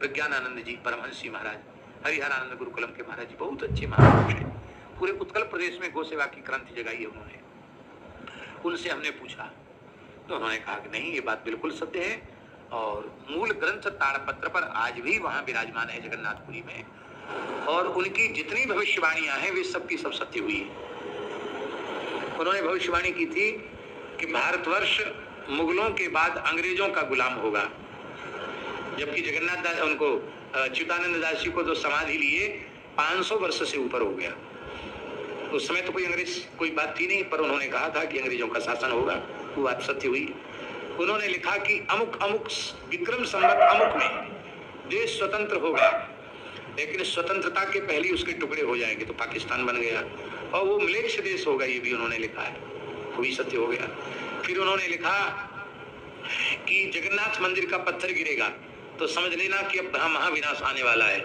प्रज्ञानानंद जी, परमहंस महाराज, हरिहरानंद गुरुकुलम के महाराज जी बहुत अच्छे महापुरुष हैं। पूरे उत्कल प्रदेश में गौ सेवा की क्रांति जगाई है उन्होंने। उनसे हमने पूछा तो उन्होंने कहा कि नहीं, ये बात बिल्कुल सत्य है और मूल ग्रंथ ताड़पत्र पर आज भी वहां विराजमान है जगन्नाथपुरी में, और उनकी जितनी भविष्यवाणियां हैं वे सब की सब सत्य हुई है। उन्होंने भविष्यवाणी की थी कि भारतवर्ष मुगलों के बाद अंग्रेजों का गुलाम होगा, जबकि जगन्नाथ दास उनको च्युतानंद दास जी को तो समाधि लिए 500 वर्ष से ऊपर हो गया। उस समय तो कोई अंग्रेज कोई बात थी नहीं, पर उन्होंने कहा था कि अंग्रेजों का शासन होगा, वो बात सत्य हुई। उन्होंने लिखा कि अमुक अमुक विक्रम संवत अमुक में देश स्वतंत्र होगा, लेकिन स्वतंत्रता के पहले उसके टुकड़े हो जाएंगे, तो पाकिस्तान बन गया, और वो म्लेच्छ देश होगा, ये भी उन्होंने लिखा है, वो भी सत्य हो गया। फिर उन्होंने लिखा कि जगन्नाथ मंदिर का पत्थर गिरेगा तो समझ लेना कि अब महाविनाश आने वाला है।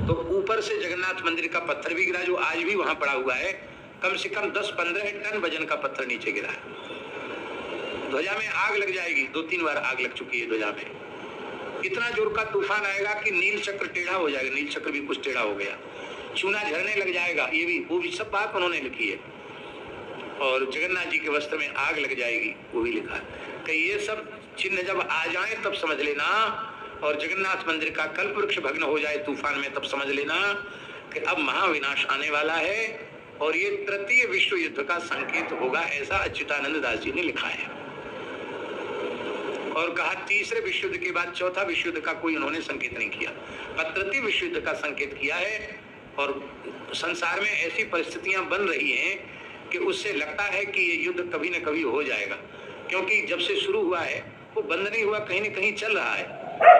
तो ऊपर से जगन्नाथ मंदिर का पत्थर भी गिरा, जो आज भी वहां पड़ा हुआ है, कम से कम 10-15 टन वजन का पत्थर नीचे गिरा है। ध्वजा में आग लग जाएगी, 2-3 बार आग लग चुकी है ध्वजा में। इतना जोर का तूफान आएगा कि नील चक्र टेढ़ा हो जाएगा, नील चक्र भी कुछ टेढ़ा हो गया, चूना झरने लग जाएगा, ये भी वो भी सब बात उन्होंने लिखी है। और जगन्नाथ जी के वस्त्र में आग लग जाएगी, वो भी लिखा है कि ये सब चिन्ह जब आ जाए तब समझ लेना, और जगन्नाथ मंदिर का कल्प वृक्ष भग्न हो जाए तूफान में तब समझ लेना कि अब महाविनाश आने वाला है, और ये तृतीय विश्व युद्ध का संकेत होगा, ऐसा अच्युतानंद दास जी ने लिखा है। और कहा तीसरे विश्व युद्ध के बाद चौथा विश्व युद्ध का कोई उन्होंने संकेत नहीं किया, पर तृतीय विश्व युद्ध का संकेत किया है। और संसार में ऐसी परिस्थितियां बन रही हैं कि उससे लगता है कि ये युद्ध कभी न कभी हो जाएगा, क्योंकि जब से शुरू हुआ है वो बंद नहीं हुआ, कहीं न कहीं चल रहा है,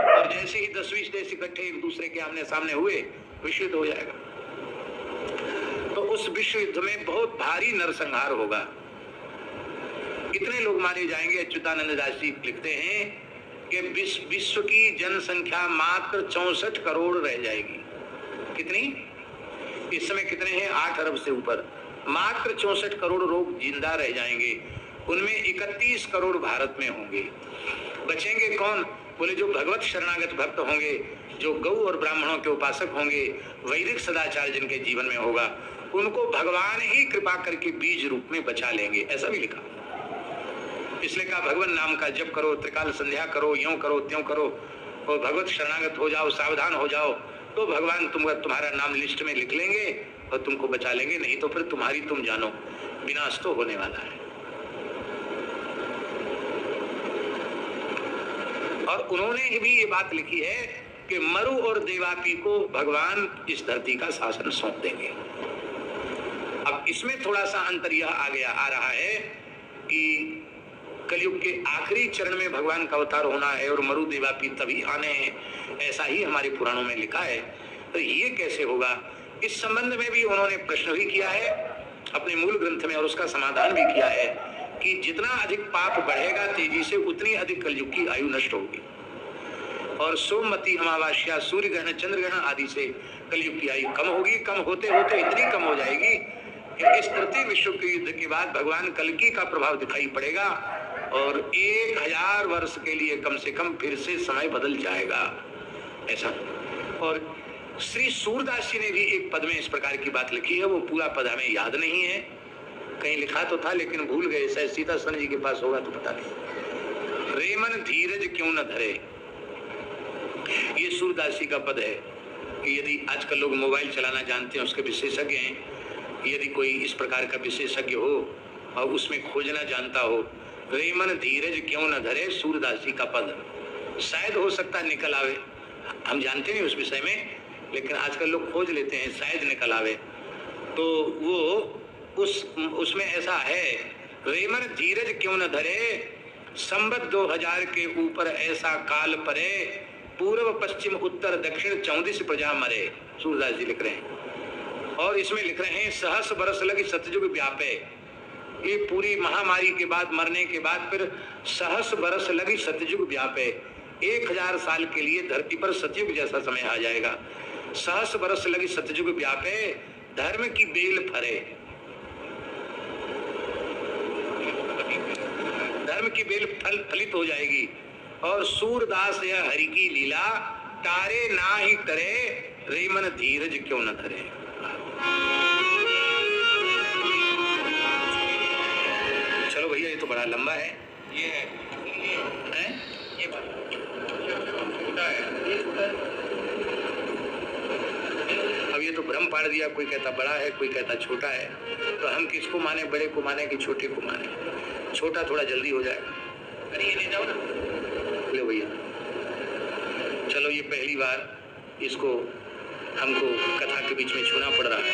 और जैसे ही 10-20 देश इकट्ठे एक दूसरे के आमने सामने हुए विश्व युद्ध हो जाएगा। तो उस विश्व युद्ध में बहुत भारी नरसंहार होगा, कितने लोग मारे जाएंगे। अच्युतानंद दास जी लिखते हैं कि विश्व की जनसंख्या मात्र 64 करोड़ रह जाएगी। कितनी? इस समय कितने हैं? 8 अरब से ऊपर, मात्र 64 करोड़ लोग जिंदा रह जाएंगे, उनमें 31 करोड़ भारत में होंगे। बचेंगे कौन? बोले जो भगवत शरणागत भक्त होंगे, जो गौ और ब्राह्मणों के उपासक होंगे, वैदिक सदाचार जिनके जीवन में होगा, उनको भगवान ही कृपा करके बीज रूप में बचा लेंगे, ऐसा भी लिखा। इसलिए कहा भगवान नाम का जप करो, त्रिकाल संध्या करो, यूं करो त्यों करो, और भगवत शरणागत हो जाओ, सावधान हो जाओ, तो भगवान तुम्हारा नाम लिस्ट में लिख लेंगे और तुमको बचा लेंगे, नहीं तो फिर तुम्हारी तुम जानो, विनाश तो होने वाला है। और उन्होंने भी ये बात लिखी है कि मरु और देवापी को भगवान इस धरती का शासन सौंप देंगे। अब इसमें थोड़ा सा अंतर यह आ रहा है कि कलयुग के आखिरी चरण में भगवान का अवतार होना है और मरु देवापी तभी आने हैं, ऐसा ही हमारे पुराणों में लिखा है। तो ये कैसे होगा, इस संबंध में भी उन्होंने प्रश्न भी किया है अपने मूल ग्रंथ में, और उसका समाधान भी किया है कि जितना अधिक पाप बढ़ेगा तेजी से, उतनी अधिक कलयुग की आयु नष्ट होगी, और सोमवती अमावस्या, सूर्य ग्रहण, चंद्र ग्रहण आदि से कलयुग की आयु कम होगी। कम होते होते इतनी कम हो जाएगी कि इस तृतीय विश्व के युद्ध के बाद भगवान कल्कि का प्रभाव दिखाई पड़ेगा, और 1000 वर्ष के लिए कम से कम फिर से समय बदल जाएगा, ऐसा। और श्री सूरदास जी ने भी एक पद में इस प्रकार की बात लिखी है, वो पूरा पद हमें याद नहीं है, कहीं लिखा तो था लेकिन भूल गए, शायद सीता सन जी के पास होगा तो पता नहीं। रेमन धीरज क्यों न धरे, ये सूरदास जी का पद है कि यदि आजकल लोग मोबाइल चलाना जानते हैं, उसके विशेषज्ञ हैं, यदि कोई इस प्रकार का विशेषज्ञ हो और उसमें खोजना जानता हो, रेमन धीरज क्यों न धरे, सूरदास जी का पद, शायद हो सकता निकल आवे, हम जानते नहीं उस विषय में, लेकिन आजकल लोग खोज लेते हैं, शायद निकल आवे। तो वो उसमें ऐसा है, रेमन धीरज क्यों न धरे, संवत 2000 के ऊपर ऐसा काल परे, पूर्व पश्चिम उत्तर दक्षिण 34 प्रजा मरे, सूरदास जी लिख रहे हैं। और इसमें लिख रहे हैं सहस बरस लगी सतयुग व्यापे, ये पूरी महामारी के बाद, मरने के बाद फिर सहस बरस लगी सतयुग व्यापे, 1000 साल के लिए धरती पर सतयुग जैसा समय आ जाएगा। सहस बरस लगी सतयुग व्यापे, धर्म की बेल फरे, धर्म की बेल फलित हो जाएगी। और सूरदास यह हरि की लीला तारे ना ही तरे, रे मन धीरज क्यों न धरे। चलो भैया, ये तो बड़ा लंबा है। ये है ये छोटा है। अब ये तो भ्रम पाड़ दिया, कोई कहता बड़ा है, कोई कहता छोटा है, तो हम किसको माने, बड़े को माने कि छोटे को माने? छोटा थोड़ा जल्दी हो जाएगा। अरे ये ले जाओ ना। ले भैया, चलो ये पहली बार इसको हमको कथा के बीच में छूना पड़ रहा है।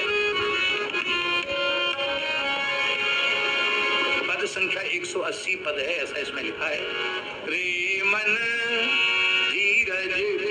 पद संख्या 180 पद है, ऐसा इसमें लिखा है। रे मन धीरज